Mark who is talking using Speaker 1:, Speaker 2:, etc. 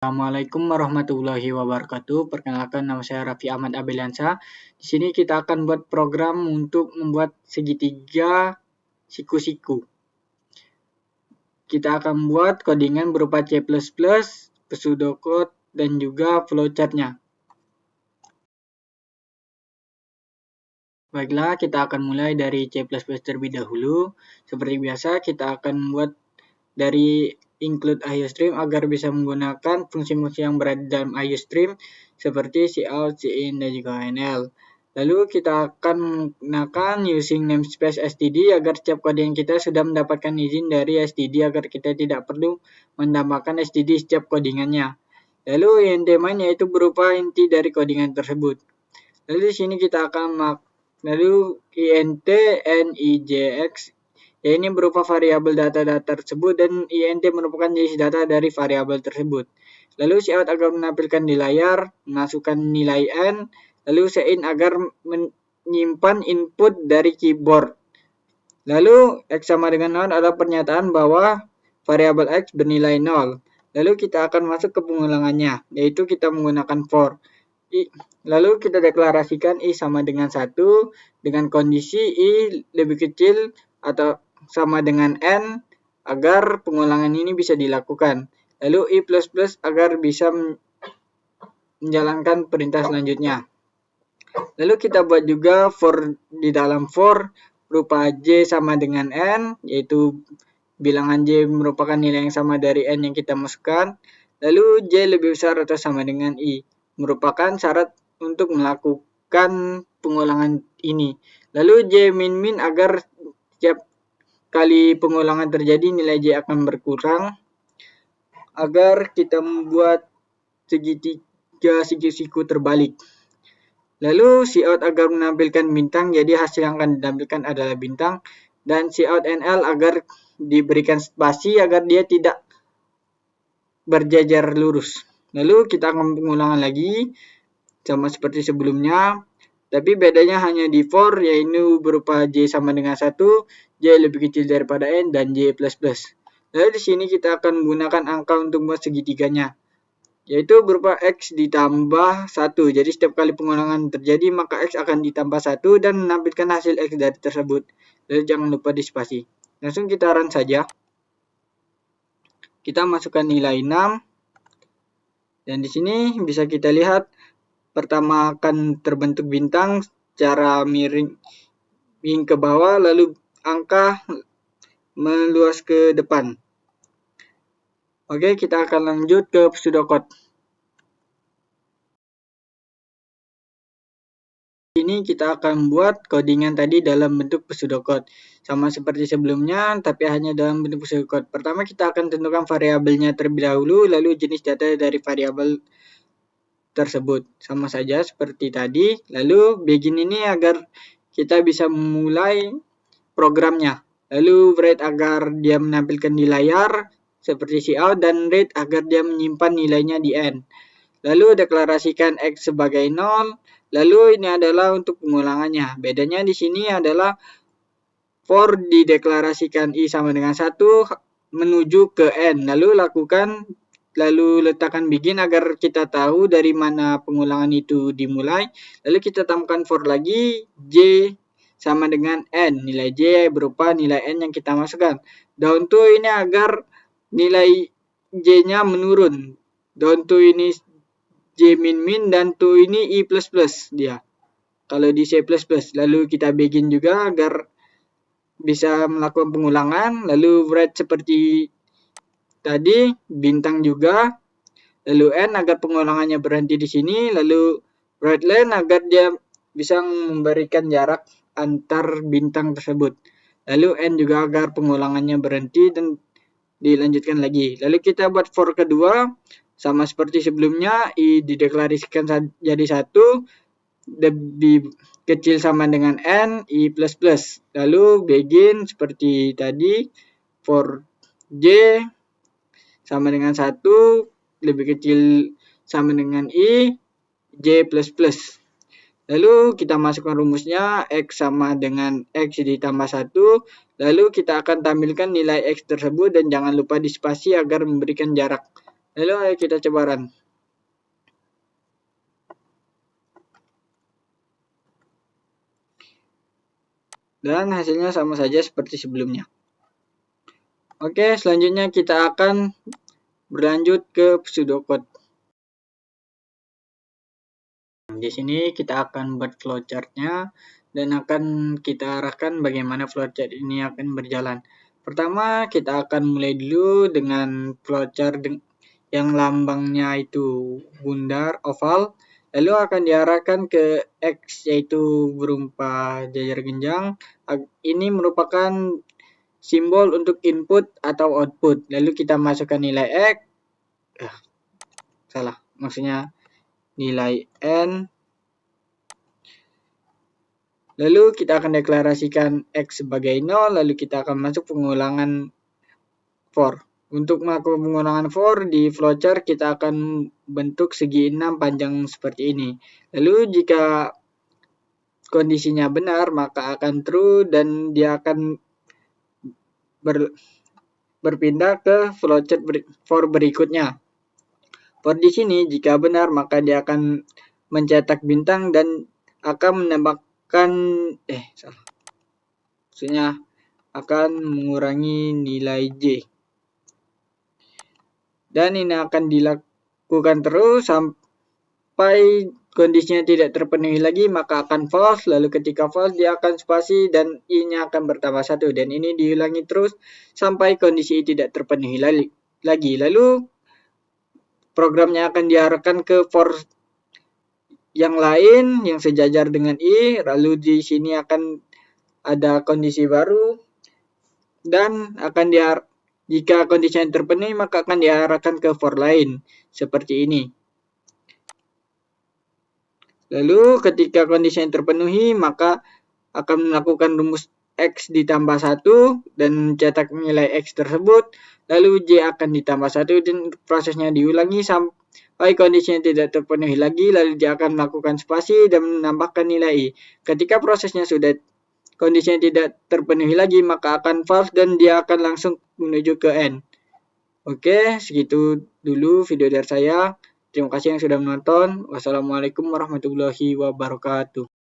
Speaker 1: Assalamualaikum warahmatullahi wabarakatuh. Perkenalkan, nama saya Raffi Ahmad Abeliansa. Di sini kita akan buat program untuk membuat segitiga siku-siku. Kita akan buat codingan berupa C++, pseudocode, dan juga flowchart-nya. Baiklah, kita akan mulai dari C++ terlebih dahulu. Seperti biasa, kita akan membuat dari include IOStream agar bisa menggunakan fungsi-fungsi yang berada dalam IOStream seperti cout, cin, dan juga nl. Lalu kita akan menggunakan using namespace std agar setiap codingan kita sudah mendapatkan izin dari std agar kita tidak perlu menambahkan std setiap codingannya. Lalu int main yaitu berupa inti dari codingan tersebut. Lalu di sini kita akan int nijx, ya ini berupa variabel data tersebut dan int merupakan jenis data dari variabel tersebut. Lalu cout agar menampilkan di layar, masukkan nilai n, lalu cin agar menyimpan input dari keyboard. Lalu x sama dengan 0 adalah pernyataan bahwa variabel x bernilai 0. Lalu kita akan masuk ke pengulangannya, yaitu kita menggunakan for. Lalu kita deklarasikan i sama dengan 1 dengan kondisi i lebih kecil atau sama dengan n agar pengulangan ini bisa dilakukan. Lalu i++ agar bisa menjalankan perintah selanjutnya. Lalu kita buat juga for di dalam for berupa j sama dengan n, yaitu bilangan j merupakan nilai yang sama dari n yang kita masukkan. Lalu j lebih besar atau sama dengan i, merupakan syarat untuk melakukan pengulangan ini. Lalu j min agar setiap kali pengulangan terjadi nilai j akan berkurang agar kita membuat segitiga siku terbalik. Lalu cout agar menampilkan bintang, jadi hasil yang akan ditampilkan adalah bintang, dan cout nl agar diberikan spasi agar dia tidak berjajar lurus. Lalu kita akan pengulangan lagi sama seperti sebelumnya, tapi bedanya hanya di for, yaitu berupa j sama dengan 1, j lebih kecil daripada n, dan j++. Lalu di sini kita akan menggunakan angka untuk membuat segitiganya, yaitu berupa x ditambah 1. Jadi setiap kali pengulangan terjadi maka x akan ditambah 1 dan menampilkan hasil x dari tersebut. Lalu jangan lupa di spasi. Langsung kita run saja. Kita masukkan nilai 6. Dan di sini bisa kita lihat pertama akan terbentuk bintang secara miring ke bawah, lalu angka meluas ke depan. Oke, kita akan lanjut ke pseudocode. Ini kita akan buat codingan tadi dalam bentuk pseudocode. Sama seperti sebelumnya, tapi hanya dalam bentuk pseudocode. Pertama kita akan tentukan variabelnya terlebih dahulu, lalu jenis data dari variabel tersebut. Sama saja seperti tadi. Lalu begin ini agar kita bisa memulai programnya. Lalu write agar dia menampilkan di layar seperti cout, dan read agar dia menyimpan nilainya di n. Lalu deklarasikan x sebagai 0. Lalu ini adalah untuk pengulangannya. Bedanya di sini adalah for dideklarasikan i sama dengan 1 menuju ke n. Lalu letakkan begin agar kita tahu dari mana pengulangan itu dimulai. Lalu kita tambahkan for lagi j sama dengan n. Nilai j berupa nilai n yang kita masukkan. Down to ini agar nilai j-nya menurun. Down to ini j min dan to ini i++ dia. Kalau di C++. Lalu kita begin juga agar bisa melakukan pengulangan. Lalu write seperti tadi, bintang juga. Lalu n agar pengulangannya berhenti di sini. Lalu write len agar dia bisa memberikan jarak antar bintang tersebut. Lalu n juga agar pengulangannya berhenti dan dilanjutkan lagi. Lalu kita buat for kedua. Sama seperti sebelumnya, i dideklarasikan jadi 1, lebih kecil sama dengan n, i++. Lalu begin seperti tadi, for j sama dengan 1, lebih kecil sama dengan i, j++. Lalu kita masukkan rumusnya, x sama dengan x ditambah 1, lalu kita akan tampilkan nilai x tersebut dan jangan lupa di spasi agar memberikan jarak Lalu ayo kita coba run. Dan hasilnya sama saja seperti sebelumnya. Oke, selanjutnya kita akan berlanjut ke pseudocode. Di sini kita akan buat flowchart-nya dan akan kita arahkan bagaimana flowchart ini akan berjalan. Pertama, kita akan mulai dulu dengan flowchart yang lambangnya itu bundar oval, lalu akan diarahkan ke X yaitu berupa jajar genjang. Ini merupakan simbol untuk input atau output. Lalu kita masukkan nilai X, maksudnya nilai N. Lalu kita akan deklarasikan X sebagai 0, lalu kita akan masuk pengulangan for. Untuk melakukan pengulangan for di flowchart kita akan bentuk segi 6 panjang seperti ini. Lalu jika kondisinya benar maka akan true dan dia akan berpindah ke flowchart for berikutnya. For di sini jika benar maka dia akan mencetak bintang dan akan menambahkan maksudnya akan mengurangi nilai J. Dan ini akan dilakukan terus sampai kondisinya tidak terpenuhi lagi maka akan false, lalu ketika false dia akan spasi dan I-nya akan bertambah 1 dan ini diulangi terus sampai kondisi I tidak terpenuhi lagi. Lalu programnya akan diarahkan ke for yang lain yang sejajar dengan I, lalu di sini akan ada kondisi baru dan akan jika kondisinya terpenuhi maka akan diarahkan ke for lain seperti ini. Lalu ketika kondisinya terpenuhi maka akan melakukan rumus X ditambah 1 dan cetak nilai X tersebut, lalu J akan ditambah 1 dan prosesnya diulangi sampai kondisinya tidak terpenuhi lagi, lalu dia akan melakukan spasi dan menambahkan nilai I. Ketika prosesnya sudah kondisinya tidak terpenuhi lagi maka akan false dan dia akan langsung menuju ke N. Oke, segitu dulu video dari saya. Terima kasih yang sudah menonton. Wassalamualaikum warahmatullahi wabarakatuh.